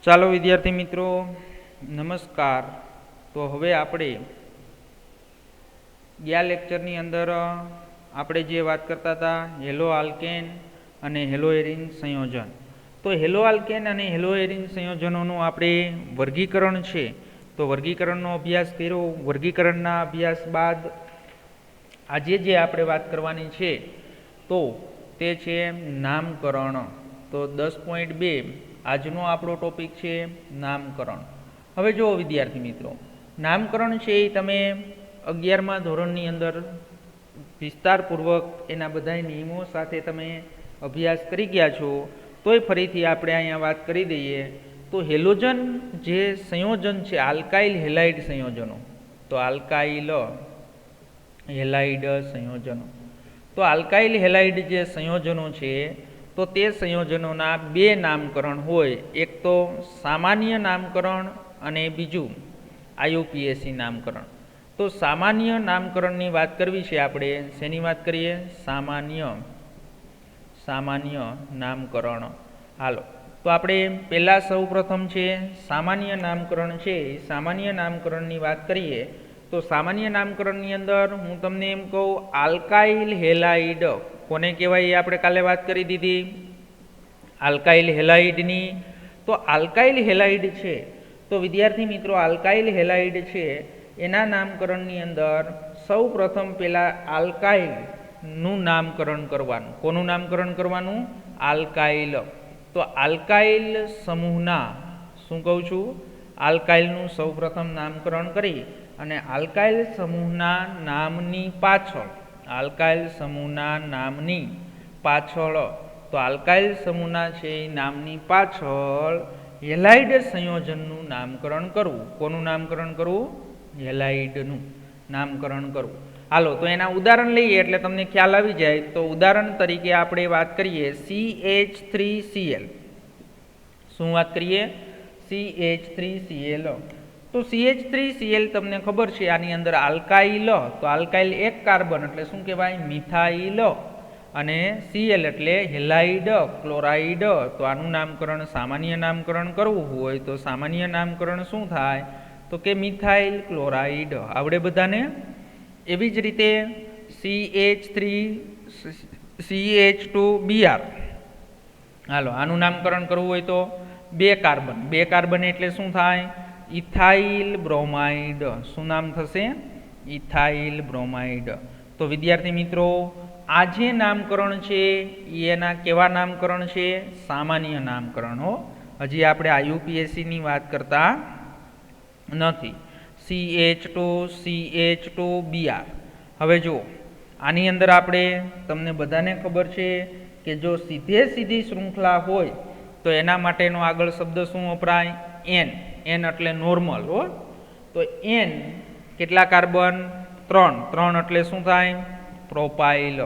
ચાલો વિદ્યાર્થી મિત્રો નમસ્કાર। તો હવે આપણે ગયા લેક્ચરની અંદર આપણે જે વાત કરતા હતા હેલો આલ્કેન અને હેલો એરિન સંયોજન। તો હેલો આલ્કેન અને હેલો એરિન સંયોજનોનું આપણે વર્ગીકરણ છે તો વર્ગીકરણનો અભ્યાસ કર્યો। વર્ગીકરણના અભ્યાસ બાદ આજે જે આપણે વાત કરવાની છે તો તે છે નામકરણ। તો 10.2 આજનો આપણો ટોપિક છે નામકરણ। હવે જો વિદ્યાર્થી મિત્રો નામકરણ છે એ તમે 11મા ધોરણની અંદર વિસ્તારપૂર્વક એના બધા નિયમો સાથે તમે અભ્યાસ કરી ગયા છો, તોય ફરીથી આપણે અહીંયા વાત કરી દઈએ તો હેલોજન જે સંયોજન છે આલ્કાઇલ હેલાઇડ સંયોજનો, તો આલ્કાઇલ હેલાઇડ સંયોજનો, તો આલ્કાઇલ હેલાઇડ જે સંયોજનો છે તો તે સંયોજનોના બે નામકરણ હોય, એક તો સામાન્ય નામકરણ અને બીજું IUPAC નામકરણ। તો સામાન્ય નામકરણની વાત કરવી છે આપણે, શેની વાત કરીએ? સામાન્ય નામકરણ। હાલો તો આપણે પહેલાં સૌ પ્રથમ છે સામાન્ય નામકરણ છે, સામાન્ય નામકરણની વાત કરીએ તો સામાન્ય નામકરણની અંદર હું તમને એમ કહું આલ્કાઇલ હેલાઇડ કોને કહેવાય એ આપણે કાલે વાત કરી દીધી આલ્કાઇલ હેલાઇડની। તો આલ્કાઇલ હેલાઇડ છે તો વિદ્યાર્થી મિત્રો આલ્કાઇલ હેલાઇડ છે એના નામકરણની અંદર સૌ પ્રથમ પહેલાં આલ્કાઇલનું નામકરણ કરવાનું। કોનું નામકરણ કરવાનું? આલ્કાઇલ। તો આલ્કાઇલ સમૂહના શું કહું છું? આલ્કાઇલનું સૌ પ્રથમ નામકરણ કરી અને આલ્કાઇલ સમૂહના નામની પાછળ, આલ્કાઇલ સમૂહના નામની પાછળ, તો આલ્કાઇલ સમૂહના છે એ નામની પાછળ હેલાઇડ સંયોજનનું નામકરણ કરવું। કોનું નામકરણ કરવું? હેલાઇડનું નામકરણ કરવું। હાલો તો એના ઉદાહરણ લઈએ એટલે તમને ખ્યાલ આવી જાય। તો ઉદાહરણ તરીકે આપણે વાત કરીએ CH3Cl। શું વાત કરીએ? CH3Cl। તો CH3Cl તમને ખબર છે આની અંદર આલ્કાઇલ, તો આલ્કાઇલ એક કાર્બન એટલે શું કહેવાય? મિથાઇલ, અને Cl એટલે હેલાઇડ ક્લોરાઇડ। તો આનું નામકરણ સામાન્ય નામકરણ કરવું હોય તો સામાન્ય નામકરણ શું થાય? તો કે મિથાઇલ ક્લોરાઇડ। આવડે બધાને? એવી જ રીતે CH2Br। હાલો આનું નામકરણ કરવું હોય તો બે કાર્બન એટલે શું થાય? Ethyl bromide. શું નામ થશે? Ethyl bromide. તો વિદ્યાર્થી મિત્રો આ જે નામકરણ છે એના કેવા નામકરણ છે? સામાન્ય નામકરણ હો, હજી આપણે IUPACની વાત કરતા નથી। CH2Br। હવે જો આની અંદર આપણે તમને બધાને ખબર છે કે જો સીધી શૃંખલા હોય તો એના માટેનો આગળ શબ્દ શું વપરાય? N એટલે નોર્મલ હો। તો N કેટલા કાર્બન? 3 એટલે શું થાય? પ્રોપાઇલ।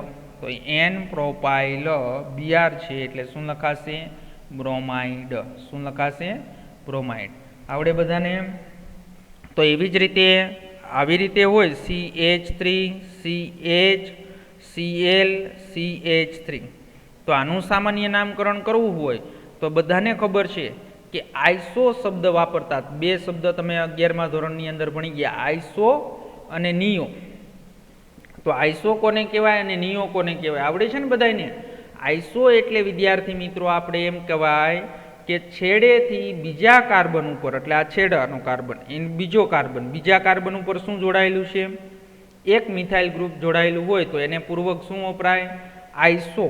તો N પ્રોપાઇલ Br છે એટલે શું લખાશે? બ્રોમાઇડ। શું લખાશે? બ્રોમાઇડ। આવડે બધાને? તો એવી જ રીતે આવી રીતે હોય CH3CHCl CH3। તો આનું સામાન્ય નામકરણ કરવું હોય તો બધાને ખબર છે કે આઈસો શબ્દ વાપરતા, બે શબ્દ તમે 11મા ધોરણની અંદર ભણી ગયા, આઈસો અને નિયો। તો આઈસો કોને કહેવાય અને નિયો કોને કહેવાય? આવડે છે ને બધાને? આઈસો એટલે વિદ્યાર્થી મિત્રો આપણે એમ કહેવાય કે છેડેથી બીજા કાર્બન ઉપર, એટલે આ છેડાનો કાર્બન એની બીજા કાર્બન ઉપર શું જોડાયેલું છે? એક મિથાઇલ ગ્રુપ જોડાયેલું હોય તો એને પૂર્વક શું વપરાય? આઈસો।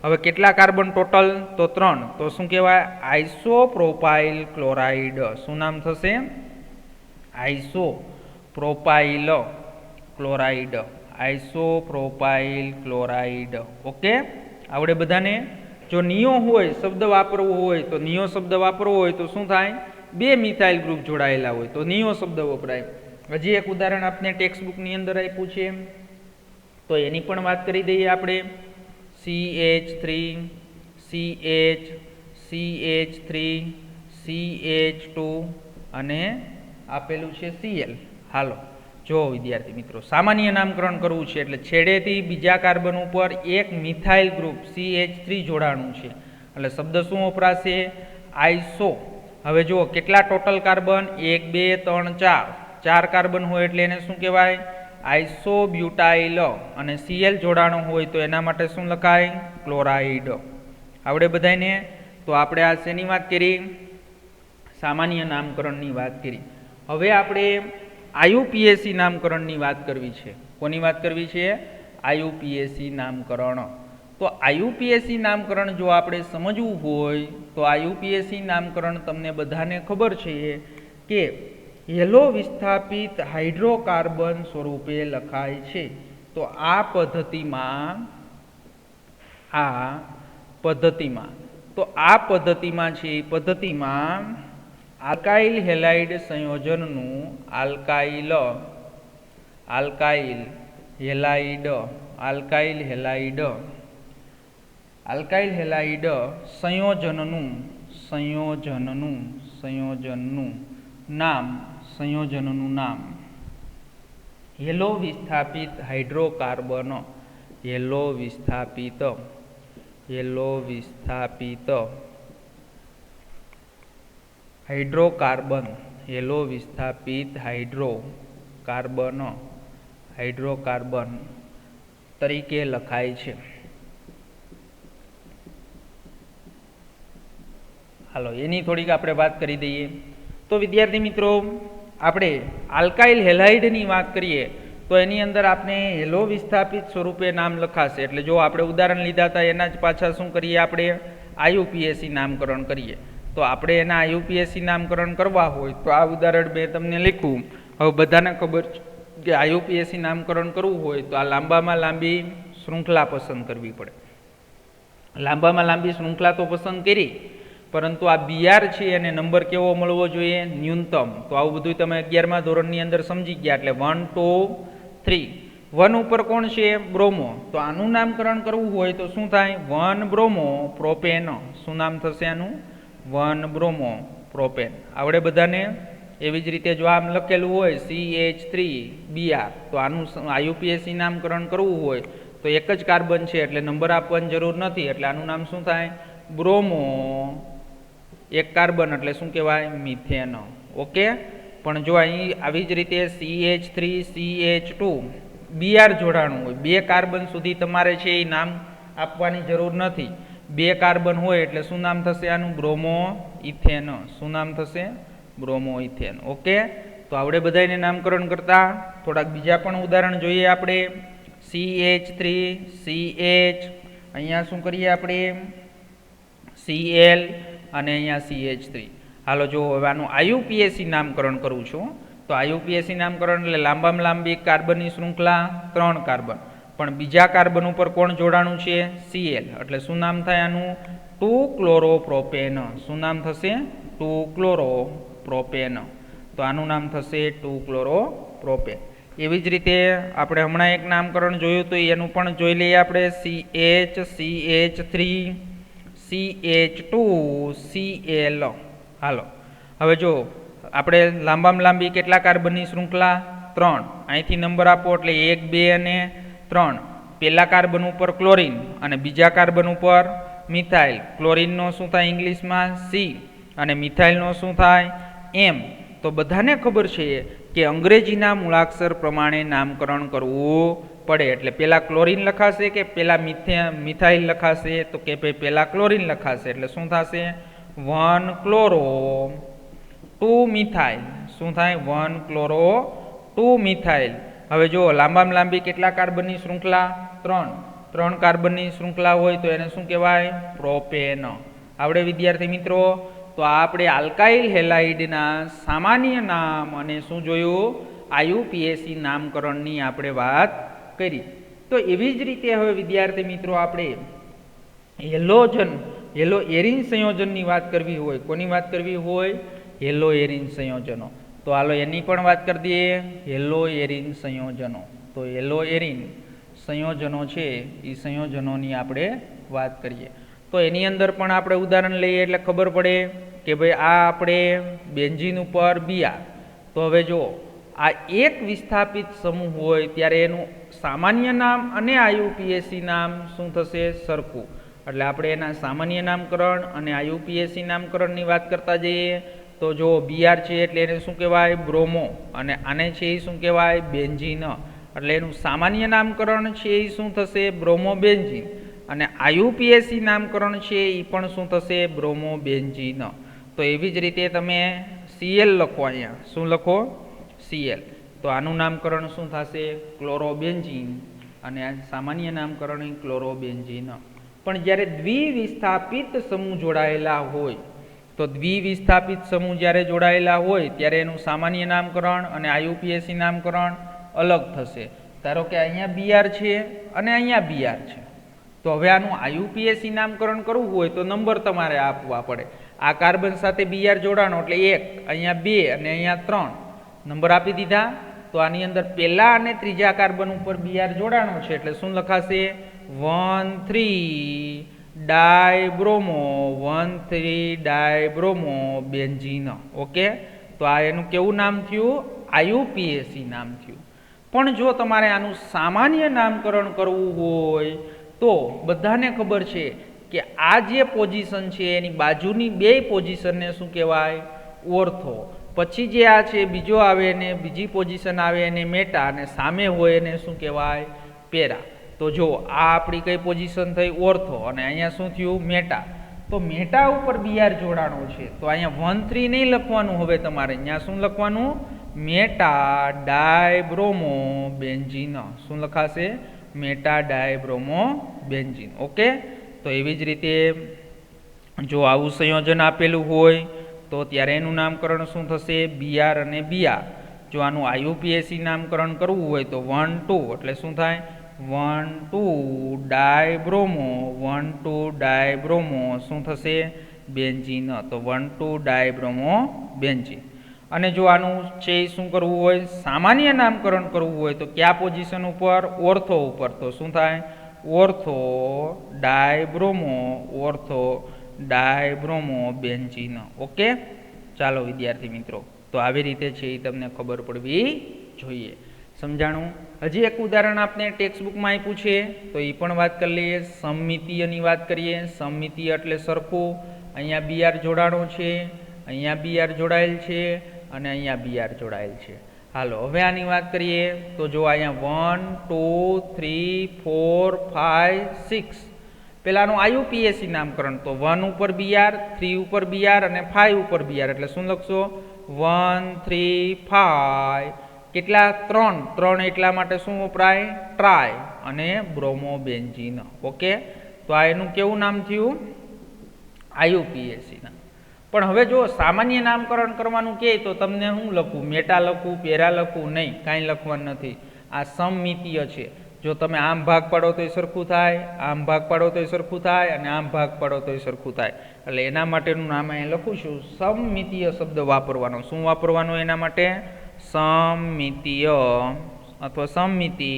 હવે કેટલા કાર્બન ટોટલ? તો 3। તો શું કહેવાય? આઇસોપ્રોપાઇલ ક્લોરાઇડ। શું નામ થશે? આઇસોપ્રોપાઇલ ક્લોરાઇડ। આઇસોપ્રોપાઇલ ક્લોરાઇડ। ઓકે, આવડે બધાને? જો નિયો હોય શબ્દ વાપરવો હોય તો નિયો શબ્દ વાપરવો હોય તો શું થાય? બે મિથાઇલ ગ્રુપ જોડાયેલા હોય તો નિયો શબ્દ વપરાય। હજી એક ઉદાહરણ આપણે ટેક્સ્ટ બુકની અંદર આપ્યું છે તો એની પણ વાત કરી દઈએ આપણે। CH3 CH CH3 CH2 અને આપેલું છે Cl। હાલો જો વિદ્યાર્થી મિત્રો સામાન્ય નામકરણ કરવું છે એટલે છેડેથી બીજા કાર્બન ઉપર એક મિથાઇલ ગ્રુપ CH3 જોડાણું છે એટલે શબ્દ શું વપરાશે? આઈસો। હવે જુઓ કેટલા ટોટલ કાર્બન 1 2 3 4 4 કાર્બન હોય એટલે એને શું કહેવાય આઇસોબ્યુટાઇલ અને Cl જોડાણો હોય તો એના માટે શું લખાય ક્લોરાઇડ આવડે બધાને તો આપણે આ શેની વાત કરી સામાન્ય નામકરણની વાત કરી હવે આપણે IUPAC નામકરણની વાત કરવી છે કોની વાત કરવી છે IUPAC નામકરણ તો IUPAC નામકરણ જો આપણે સમજવું હોય તો IUPAC નામકરણ તમને બધાને ખબર છે કે યલો વિસ્થાપિત હાઇડ્રોકાર્બન સ્વરૂપે લખાય છે તો આ પદ્ધતિમાં છે પદ્ધતિમાં આલ્કાઇલ હેલાઇડ સંયોજનનું આલ્કાઇલ હેલાઇડ સંયોજનનું નામ યલો વિસ્થાપિત હાઇડ્રોકાર્બન યલો વિસ્થાપિત હાઇડ્રોકાર્બન તરીકે લખાય છે હાલો એની થોડીક આપણે વાત કરી દઈએ તો વિદ્યાર્થી મિત્રો આપણે આલ્કાઇલ હેલાઇડની વાત કરીએ તો એની અંદર આપણે હેલો વિસ્થાપિત સ્વરૂપે નામ લખાશે એટલે જો આપણે ઉદાહરણ લીધા હતા એના જ પાછા શું કરીએ આપણે IUPAC નામકરણ કરીએ તો આપણે એના IUPAC નામકરણ કરવા હોય તો આ ઉદાહરણ મેં તમને લખ્યું હવે બધાને ખબર કે IUPAC નામકરણ કરવું હોય તો આ લાંબામાં લાંબી શૃંખલા પસંદ કરવી પડે લાંબામાં લાંબી શૃંખલા તો પસંદ કરી પરંતુ આ BR છે એને નંબર કેવો મળવો જોઈએ ન્યૂનતમ તો આવું બધું તમે 11મા ધોરણની અંદર સમજી ગયા એટલે 1 2 3 1 ઉપર કોણ છે બ્રોમો તો આનું નામકરણ કરવું હોય તો શું થાય 1 બ્રોમો પ્રોપેન શું નામ થશે આનું 1 બ્રોમો પ્રોપેન આવડે બધાને એવી જ રીતે જો આમ લખેલું હોય CH3Br તો આનું IUPAC નામકરણ કરવું હોય તો એક જ કાર્બન છે એટલે નંબર આપવાની જરૂર નથી એટલે આનું નામ શું થાય બ્રોમો એક કાર્બન એટલે શું કહેવાય મિથેન ઓકે પણ જો અહીં આવી જ રીતે CH3CH2 Br જોડાણું હોય બે કાર્બન સુધી તમારે છે એ નામ આપવાની જરૂર નથી બે કાર્બન હોય એટલે શું નામ થશે આનું બ્રોમો ઇથેન શું નામ થશે બ્રોમો ઇથેન ઓકે તો આવડે બધાને નામકરણ કરતા થોડાક બીજા પણ ઉદાહરણ જોઈએ આપણે CH3CH અહીંયા શું કરીએ આપણે Cl અને અહીંયા CH3 હાલો જો હવે આનું IUPAC નામકરણ કરું છું તો IUPAC નામકરણ એટલે લાંબામાં લાંબી કાર્બનની શૃંખલા 3 કાર્બન પણ બીજા કાર્બન ઉપર કોણ જોડાણું છે Cl એટલે શું નામ થાય આનું 2 ક્લોરોપ્રોપેન શું નામ થશે 2 ક્લોરોપ્રોપેન તો આનું નામ થશે 2 ક્લોરોપ્રોપેન એવી જ રીતે આપણે હમણાં એક નામકરણ જોયું તો એનું પણ જોઈ લઈએ આપણે CH3 CH2 Cl હાલો હવે જો આપણે લાંબામાં લાંબી કેટલા કાર્બનની શૃંખલા 3 અહીંથી નંબર આપો એટલે 1 2 અને 3 પહેલા કાર્બન ઉપર ક્લોરીન અને બીજા કાર્બન ઉપર મિથાઇલ ક્લોરીનનો શું થાય ઇંગ્લિશમાં C અને મિથાઇલનો શું થાય M તો બધાને ખબર છે કે અંગ્રેજીના મૂળાક્ષર પ્રમાણે નામકરણ કરવું પડે એટલે પહેલા ક્લોરીન લખાશે કે પહેલા મિથાઇલ લખાશે તો કે પહેલા ક્લોરીન લખાશે એટલે શું થશે 1 ક્લોરો 2 મિથાઇલ શું થાય 1 ક્લોરો 2 મિથાઇલ હવે જો લાંબામાં લાંબી કેટલા કાર્બનની શૃંખલા 3 કાર્બનની શૃંખલા હોય તો એને શું કહેવાય પ્રોપેન આવડે વિદ્યાર્થી મિત્રો તો આપણે આલ્કાઇલ હેલાઇડના સામાન્ય નામ અને શું જોયું IUPAC નામકરણની આપણે વાત કરી તો એવી જ રીતે હવે વિદ્યાર્થી મિત્રો આપણે યેલો એરિન સંયોજનની વાત કરવી હોય કોની વાત કરવી હોય યેલો એરિન સંયોજનો તો હાલો એની પણ વાત કરી દઈએ યેલો એરિન સંયોજનો તો યેલો એરિન સંયોજનો છે એ સંયોજનોની આપણે વાત કરીએ તો એની અંદર પણ આપણે ઉદાહરણ લઈએ એટલે ખબર પડે કે ભાઈ આ આપણે બેન્ઝીન ઉપર Br તો હવે જો આ એક વિસ્થાપિત સમૂહ હોય ત્યારે એનું સામાન્ય નામ અને IUPAC નામ શું થશે સરખું એટલે આપણે એના સામાન્ય નામકરણ અને IUPAC નામકરણની વાત કરતા જઈએ તો જો Br છે એટલે એને શું કહેવાય? બ્રોમો. અને આને છે એ શું કહેવાય? બેન્ઝીન. એટલે એનું સામાન્ય નામકરણ છે એ શું થશે? બ્રોમોબેન્ઝીન. અને IUPAC નામકરણ છે એ પણ શું થશે? બ્રોમોબેન્ઝીન. તો એવી જ રીતે તમે Cl લખો, અહીંયા શું લખો? Cl. તો આનું નામકરણ શું થશે? ક્લોરોબેન્ઝીન. અને આ સામાન્ય નામકરણ ક્લોરોબેન્ઝીન. પણ જ્યારે દ્વિવિસ્થાપિત સમૂહ જોડાયેલા હોય, તો દ્વિવિસ્થાપિત સમૂહ જ્યારે જોડાયેલા હોય ત્યારે એનું સામાન્ય નામકરણ અને IUPAC નામકરણ અલગ થશે. ધારો કે અહીંયા Br છે અને અહીંયા Br છે, તો હવે આનું IUPAC નામકરણ કરવું હોય તો નંબર તમારે આપવા પડે. આ કાર્બન સાથે Br જોડાણો એટલે 1, અહીંયા 2 અને અહીંયા 3 નંબર આપી દીધા. તો આની અંદર પહેલા અને ત્રીજા કાર્બન ઉપર Br જોડાણો છે એટલે શું લખાશે? 1,3 ડાયબ્રોમો 1,3 ડાયબ્રોમો બેન્ઝીન. ઓકે, તો આ એનું કેવું નામ થયું? IUPAC નામ થયું. પણ જો તમારે આનું સામાન્ય નામકરણ કરવું હોય તો બધાને ખબર છે કે આ જે પોઝિશન છે એની બાજુની બે પોઝિશનને શું કહેવાય? ઓર્થો. પછી જે આ છે બીજો આવે ને બીજી પોઝિશન આવે એને મેટા, અને સામે હોય એને શું કહેવાય? પેરા. તો જો આ આપણી કઈ પોઝિશન થઈ? ઓર્થો. અને અહીંયા શું થયું? મેટા. તો મેટા ઉપર Br જોડાણો છે તો અહીંયા 1,3 નહીં લખવાનું, હવે તમારે અહીંયા શું લખવાનું? Meta ડાયબ્રોમો benzene. શું લખાશે? Meta ડાયબ્રોમો benzene. ઓકે, તો એવી જ રીતે જો આવું સંયોજન આપેલું હોય તો ત્યારે એનું નામકરણ શું થશે? Br અને Br. જો આનું IUPAC નામકરણ કરવું હોય તો 1,2 એટલે શું થાય? 1,2 ડાયબ્રોમો 1,2 ડાયબ્રોમો શું થશે? બેન્ઝીન. તો 1,2 ડાયબ્રોમો બેન્ઝીન. અને જો આનું છે શું કરવું હોય? સામાન્ય નામકરણ કરવું હોય તો કયા પોઝિશન ઉપર? ઓર્થો ઉપર. તો શું થાય? Ortho ડાયબ્રોમો ortho ડાયબ્રોમો benzene. ઓકે, ચાલો વિદ્યાર્થી મિત્રો, તો આવી રીતે છે એ તમને ખબર પડવી જોઈએ. સમજાણું? હજી એક ઉદાહરણ આપણે ટેક્સ્ટબુકમાં આપ્યું છે તો એ પણ વાત કરી લઈએ. સમમિતીયની વાત કરીએ. સમમિતીય એટલે સરખું. અહીંયા Br જોડાણો છે, અહીંયા Br જોડાયેલ છે અને અહીંયા Br જોડાયેલ છે. હાલો હવે આની વાત કરીએ તો જો અહીંયા 1, 2, 3, 4, 5, 6 પેલાનું IUPAC નામકરણ. તો 1 ઉપર Br, 3 ઉપર Br અને 5 ઉપર Br. એટલે શું લખશો? 1, 3, 5. કેટલા? 3 એટલા માટે શું વપરાય? ટ્રાય અને બ્રોમોબેન્ઝીન. ઓકે, તો આ એનું કેવું નામ થયું? IUPAC નામ. પણ હવે જો સામાન્ય નામકરણ કરવાનું કહે તો તમને શું લખવું? મેટા લખવું? પેરા લખવું? નહીં, કાંઈ લખવાનું નથી. આ સમમિતીય છે. જો તમે આમ ભાગ પાડો તોય સરખું થાય, આમ ભાગ પાડો તોય સરખું થાય અને આમ ભાગ પાડો તોય સરખું થાય. એટલે એના માટેનું નામ અહીં લખું છું. સમમિતીય શબ્દ વાપરવાનો. શું વાપરવાનો એના માટે? સમમિતીય અથવા સમમિતિ.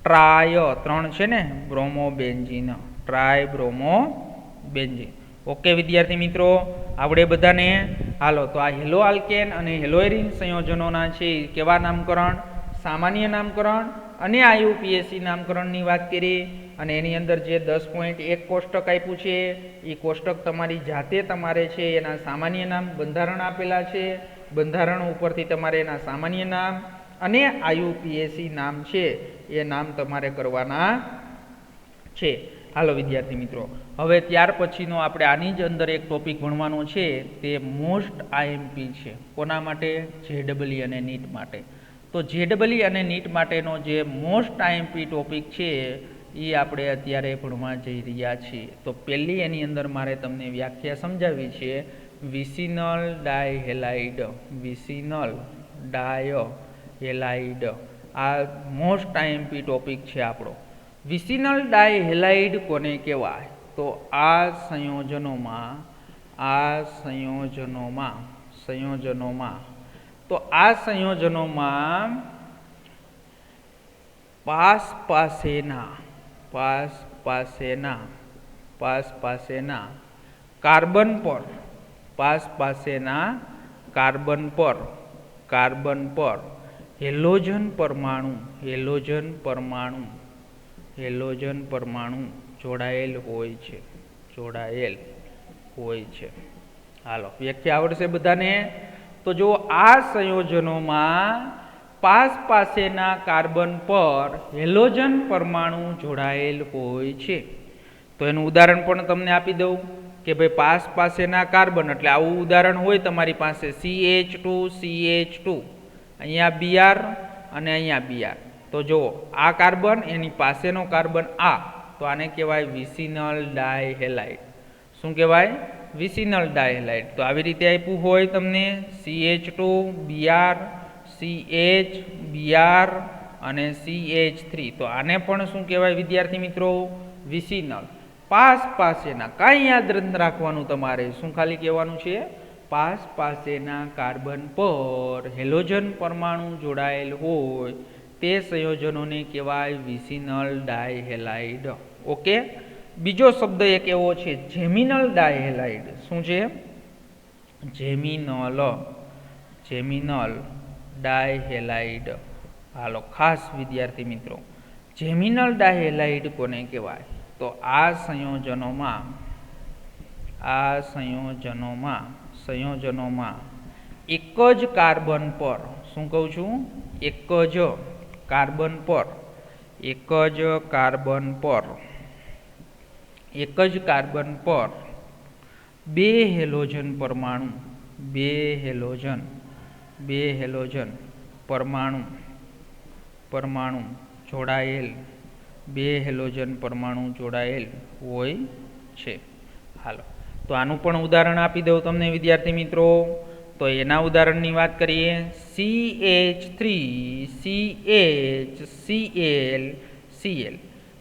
ટ્રાય 3 છે ને? બ્રોમોબેન્ઝીન. ટ્રાય બ્રોમોબેન્ઝીન. ઓકે વિદ્યાર્થી મિત્રો, આવડે બધાને? હાલો, તો આ હેલો આલ્કેન અને હેલોએરિન સંયોજનોના છે કેવા નામકરણ? સામાન્ય નામકરણ અને IUPAC નામકરણની વાત કરી. અને એની અંદર જે 10.1 કોષ્ટક આપ્યું છે એ કોષ્ટક તમારી જાતે તમારે છે એના સામાન્ય નામ બંધારણ આપેલા છે. બંધારણ ઉપરથી તમારે એના સામાન્ય નામ અને IUPAC નામ છે એ નામ તમારે કરવાના છે. હાલો વિદ્યાર્થી મિત્રો, હવે ત્યાર પછીનો આપણે આની જ અંદર એક ટોપિક ભણવાનો છે તે મોસ્ટ IMP છે. કોના માટે? JEE અને NEET માટે. તો JEE અને NEET માટેનો જે મોસ્ટ IMP ટોપિક છે એ આપણે અત્યારે ભણવા જઈ રહ્યા છીએ. તો પહેલી એની અંદર મારે તમને વ્યાખ્યા સમજાવવી છે. Vicinal dihalide. વિસિનલ ડાયહેલાઇડ આ મોસ્ટ IMP ટોપિક છે આપણો. વિસિનલ ડાયહેલાઇડ કોને કહેવાય? તો આ સંયોજનોમાં તો આ સંયોજનોમાં પાસ પાસેના કાર્બન પર હેલોજન પરમાણુ જોડાયેલ હોય છે. હાલો વ્યાખ્યા આવડશે બધાને? તો જો આ સંયોજનોમાં પાસ પાસેના કાર્બન પર હેલોજન પરમાણુ જોડાયેલ હોય છે. તો એનું ઉદાહરણ પણ તમને આપી દઉં કે ભાઈ પાસ પાસેના કાર્બન એટલે આવું ઉદાહરણ હોય તમારી પાસે CH2 અહીંયા Br અને અહીંયા Br. તો જો આ કાર્બન એની પાસેનો કાર્બન આ, તો આને કહેવાય વિસિનલ ડાયહેલાઇડ. શું કહેવાય? Vicinal dihalide. તો આવી રીતે આપ્યું હોય તમને CH2 Br CH Br અને CH3, તો આને પણ શું કહેવાય વિદ્યાર્થી મિત્રો? વિસિનલ. પાસ પાસેના કાંઈ યાદ રાખવાનું તમારે, શું ખાલી કહેવાનું છે? પાસ પાસેના કાર્બન પર હેલોજન પરમાણુ જોડાયેલ હોય તે સંયોજનોને કહેવાય વિસિનલ ડાયહેલાઇડ. ઓકે. બીજો શબ્દ એક એવો છે જેમિનલ ડાયહેલાઇડ. શું છે? Geminal dihalide. હાલો ખાસ વિદ્યાર્થી મિત્રો, જેમિનલ ડાયહેલાઇડ કોને કહેવાય? તો આ સંયોજનોમાં એક જ કાર્બન પર, શું કહું છું? એક જ કાર્બન પર બે હેલોજન પરમાણુ જોડાયેલ હોય છે. હાલો તો આનું પણ ઉદાહરણ આપી દઉં તમને વિદ્યાર્થી મિત્રો. તો એના ઉદાહરણની વાત કરીએ. CH3CHClCl.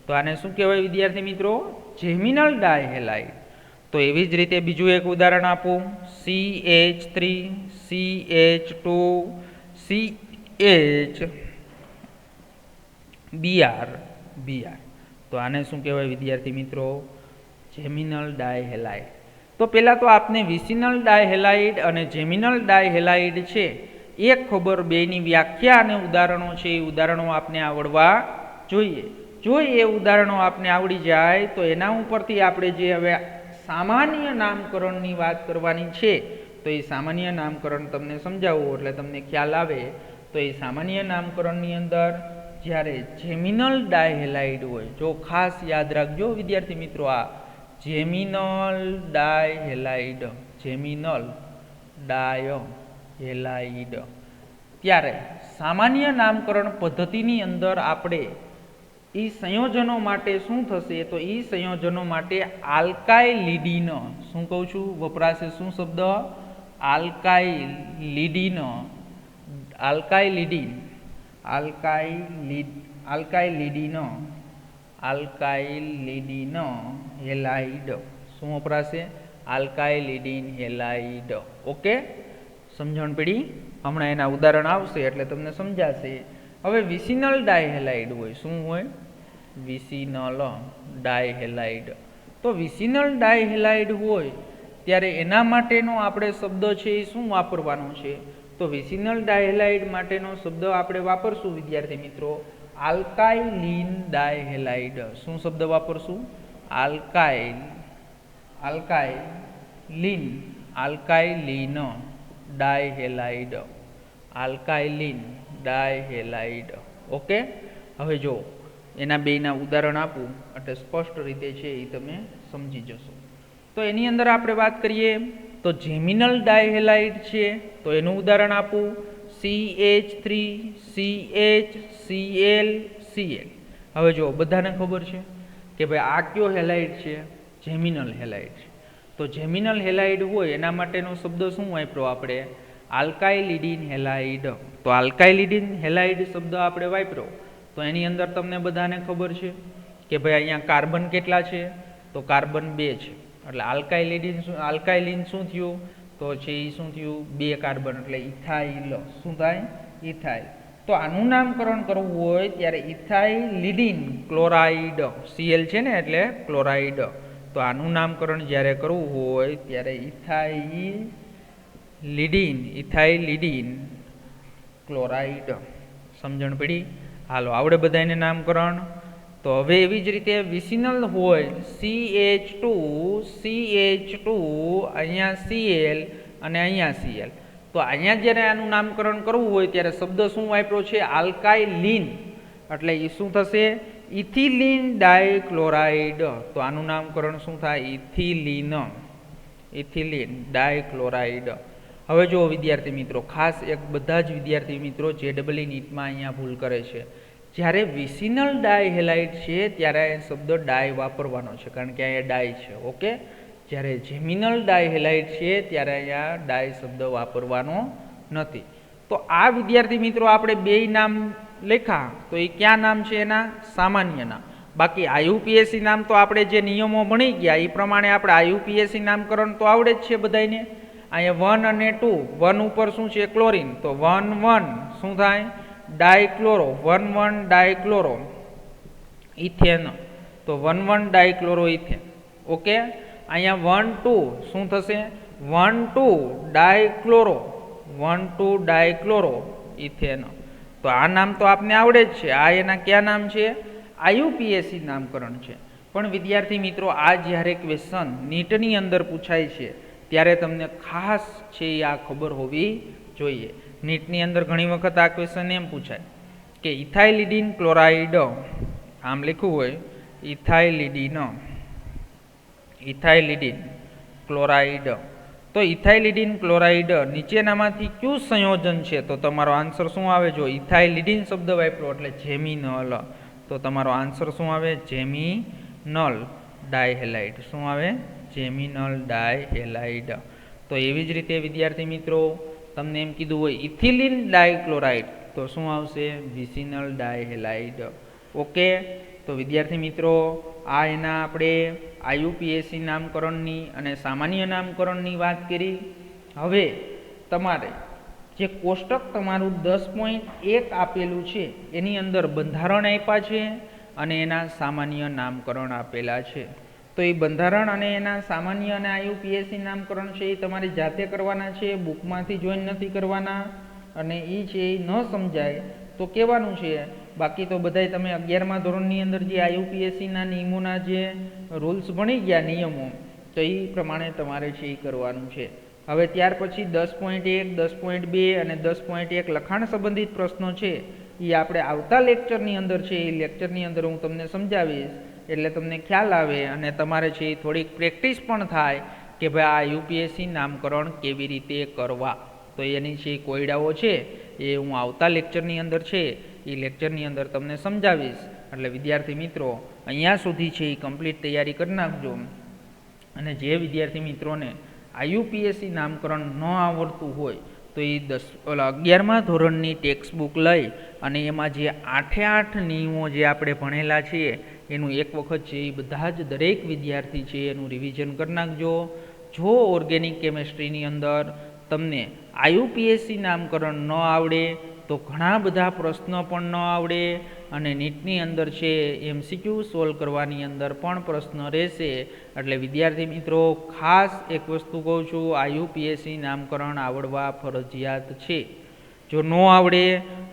તો આને શું કહેવાય વિદ્યાર્થી મિત્રો? Geminal dihalide. તો એવી જ રીતે બીજું એક ઉદાહરણ આપું. CH3CH2CH Br. તો આને શું કહેવાય વિદ્યાર્થી મિત્રો? Geminal dihalide. તો પહેલાં તો આપને વિસિનલ ડાયહેલાઇડ અને જેમિનલ ડાયહેલાઇડ છે એ ખબર, બેની વ્યાખ્યા અને ઉદાહરણો છે એ ઉદાહરણો આપને આવડવા જોઈએ. જો એ ઉદાહરણો આપને આવડી જાય તો એના ઉપરથી આપણે જે હવે સામાન્ય નામકરણની વાત કરવાની છે, તો એ સામાન્ય નામકરણ તમને સમજાવવું એટલે તમને ખ્યાલ આવે. તો એ સામાન્ય નામકરણની અંદર જ્યારે જેમિનલ ડાયહેલાઇડ હોય, જો ખાસ યાદ રાખજો વિદ્યાર્થી મિત્રો, આ જેમિનલ ડાયહેલાઇડ, ત્યારે સામાન્ય નામકરણ પદ્ધતિની અંદર આપણે એ સંયોજનો માટે શું થશે? તો એ સંયોજનો માટે આલ્કાઇલિડીન, શું કહું છું? વપરાશે શું શબ્દ? આલ્કાઇલિડીન હેલાઇડ. શું વપરાશે? આલ્કાઇલિડીન હેલાઇડ. ઓકે, સમજણ પડી? હમણાં એના ઉદાહરણ આવશે એટલે તમને સમજાશે. હવે વિસિનલ ડાયહેલાઇડ હોય. શું હોય? Vicinal dihalide. તો વિસિનલ ડાયહેલાઇડ હોય ત્યારે એના માટેનો આપણે શબ્દ છે એ શું વાપરવાનો છે? તો વિસિનલ ડાયહેલાઇડ માટેનો શબ્દ આપણે વાપરશું વિદ્યાર્થી મિત્રો આલ્કાઇલિન ડાયહેલાઇડ. શું શબ્દ વાપરશું? આલ્કાઇલિન ડાયહેલાઇડ. ઓકે. હવે જો એના બેના ઉદાહરણ આપું એટલે સ્પષ્ટ રીતે છે એ તમે સમજી જશો. તો એની અંદર આપણે વાત કરીએ તો જેમિનલ ડાયહેલાઇડ છે, તો એનું ઉદાહરણ આપું CH3CHClCl. હવે જો બધાને ખબર છે કે ભાઈ આ કયો હેલાઇડ છે? જેમિનલ હેલાઇડ છે. તો જેમિનલ હેલાઇડ હોય એના માટેનો શબ્દ શું વાપરો આપણે? આલ્કાઇલિડીન હેલાઇડ. તો આલ્કાઇલિડીન હેલાઇડ શબ્દ આપણે વાપરો તો એની અંદર તમને બધાને ખબર છે કે ભાઈ અહીંયા કાર્બન કેટલા છે? તો કાર્બન 2 છે. એટલે આલ્કાઇલિન શું થયું? તો છે એ શું થયું? 2 કાર્બન એટલે ઇથાઇલ. શું થાય? ઇથાઇલ. તો આનું નામકરણ કરવું હોય ત્યારે ઇથાઇલિડીન ક્લોરાઇડ, Cl છે ને એટલે ક્લોરાઇડ. તો આનું નામકરણ જ્યારે કરવું હોય ત્યારે ઇથાઇલિડીન ક્લોરાઇડ. સમજણ પડી? હાલો આવડે બધાને નામકરણ. તો હવે એવી જ રીતે વિસિનલ હોય CH2 CH2 અહીંયા Cl અને અહીંયા Cl. તો અહીંયા જ્યારે આનું નામકરણ કરવું હોય ત્યારે શબ્દ શું વાપર્યો છે? આલ્કાઇલિન. એટલે એ શું થશે? ઇથિલિન ડાયક્લોરાઇડ. તો આનું નામકરણ શું થાય? ઇથિલિન. ઇથિલિન ડાયક્લોરાઇડ. હવે જો વિદ્યાર્થી મિત્રો, ખાસ એક બધા જ વિદ્યાર્થી મિત્રો JEE નીટમાં અહીંયા ભૂલ કરે છે. જ્યારે વિસિનલ ડાયહેલાઇડ છે ત્યારે આ શબ્દ ડાય વાપરવાનો છે, કારણ કે અહીંયા ડાય છે. ઓકે. જ્યારે જેમિનલ ડાયહેલાઇડ છે ત્યારે અહીંયા ડાય શબ્દ વાપરવાનો નથી. તો આ વિદ્યાર્થી મિત્રો આપણે બે નામ લખ્યા, તો એ ક્યાં નામ છે? એના સામાન્ય નામ. બાકી IUPAC નામ તો આપણે જે નિયમો ભણી ગયા એ પ્રમાણે આપણે IUPAC નામકરણ તો આવડે જ છે બધાને. અહીંયા 1 અને 2, 1 ઉપર શું છે? ક્લોરીન. તો 1 1 શું થાય? ડાયક્લોરો. 1 1 dichloro ethane. તો 1 1 ડાયક્લોરો ઇથેન. ઓકે. અહીંયા 1 2 શું થશે? 1 2 ડાયક્લોરો. 1 2 dichloro ethane. તો આ નામ તો આપને આવડે જ છે. આ એના કયા નામ છે? IUPAC નામકરણ છે. પણ વિદ્યાર્થી મિત્રો, આ જ્યારે ક્વેશ્ચન નીટની અંદર પૂછાય છે ત્યારે તમને ખાસ છે આ ખબર હોવી જોઈએ. નીટની અંદર ઘણી વખત આ ક્વેશ્ચન એમ પૂછાય કે ઇથાઇલિડિન ક્લોરાઇડ, આમ લખ્યું હોય ઇથાઇલિડિન ક્લોરાઇડ. તો ઇથાઇલિડિન ક્લોરાઇડ નીચેનામાંથી કયું સંયોજન છે? તો તમારો આન્સર શું આવે? જો ઇથાઇલિડિન શબ્દ વાપરો એટલે જેમિનલ. તો તમારો આન્સર શું આવે? Geminal dihalide. શું આવે? Geminal dihalide. તો એવી જ રીતે વિદ્યાર્થી મિત્રો તમને એમ કીધું હોય ઇથિલિન ડાયક્લોરાઇડ, તો શું આવશે? Vicinal dihalide. ઓકે. તો વિદ્યાર્થી મિત્રો આ એના આપણે IUPAC નામકરણની અને સામાન્ય નામકરણની વાત કરી. હવે તમારે જે કોષ્ટક તમારું 10.1 આપેલું છે એની અંદર બંધારણ આપ્યા છે અને એના સામાન્ય નામકરણ આપેલા છે. તો એ બંધારણ અને એના સામાન્ય અને IUPAC નામકરણ છે એ તમારે જાતે કરવાના છે, બુકમાંથી જોઈન નથી કરવાના. અને એ છે એ ન સમજાય તો કહેવાનું છે. બાકી તો બધાય તમે 11મા ધોરણની અંદર જે IUPACના નિયમોના જે રૂલ્સ ભણી ગયા નિયમો, તો એ પ્રમાણે તમારે છે એ કરવાનું છે. હવે ત્યાર પછી 10.1, 10.2 અને 10.1 લખાણ સંબંધિત પ્રશ્નો છે એ આપણે આવતા લેક્ચરની અંદર છે એ લેક્ચરની અંદર હું તમને સમજાવીશ, એટલે તમને ખ્યાલ આવે અને તમારે છે એ થોડીક પ્રેક્ટિસ પણ થાય કે ભાઈ આ UPSC નામકરણ કેવી રીતે કરવા. તો એની જે કોયડાઓ છે એ હું આવતા લેક્ચરની અંદર છે એ લેક્ચરની અંદર તમને સમજાવીશ. એટલે વિદ્યાર્થી મિત્રો અહીંયા સુધી છે એ કમ્પ્લીટ તૈયારી કરી નાખજો. અને જે વિદ્યાર્થી મિત્રોને IUPAC નામકરણ ન આવડતું હોય તો એ 11મા ધોરણની ટેક્સ્ટ બુક લઈ અને એમાં જે 8 નિયમો જે આપણે ભણેલા છીએ એનું એક વખત છે એ બધા જ દરેક વિદ્યાર્થી છે એનું રિવિઝન કરી નાખજો. જો ઓર્ગેનિક કેમેસ્ટ્રીની અંદર તમને IUPAC નામકરણ ન આવડે તો ઘણા બધા પ્રશ્નો પણ ન આવડે અને નીટની અંદર છે MCQ સોલ્વ કરવાની અંદર પણ પ્રશ્ન રહેશે. એટલે વિદ્યાર્થી મિત્રો ખાસ એક વસ્તુ કહું છું, IUPAC નામકરણ આવડવા ફરજિયાત છે. જો ન આવડે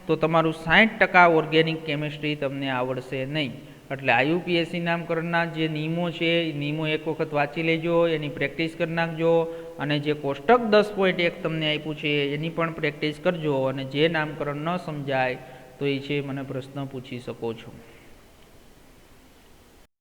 તો તમારું 60% ઓર્ગેનિક કેમેસ્ટ્રી તમને આવડશે નહીં. એટલે IUPAC નામકરણના જે નિયમો છે એ નિયમો એક વખત વાંચી લેજો, એની પ્રેક્ટિસ કરી નાખજો. અને જે કોષ્ટક 10.1 તમને આપ્યું છે એની પણ પ્રેક્ટિસ કરજો. અને જે નામકરણ ન સમજાય તો એ છે મને પ્રશ્ન પૂછી શકો છો.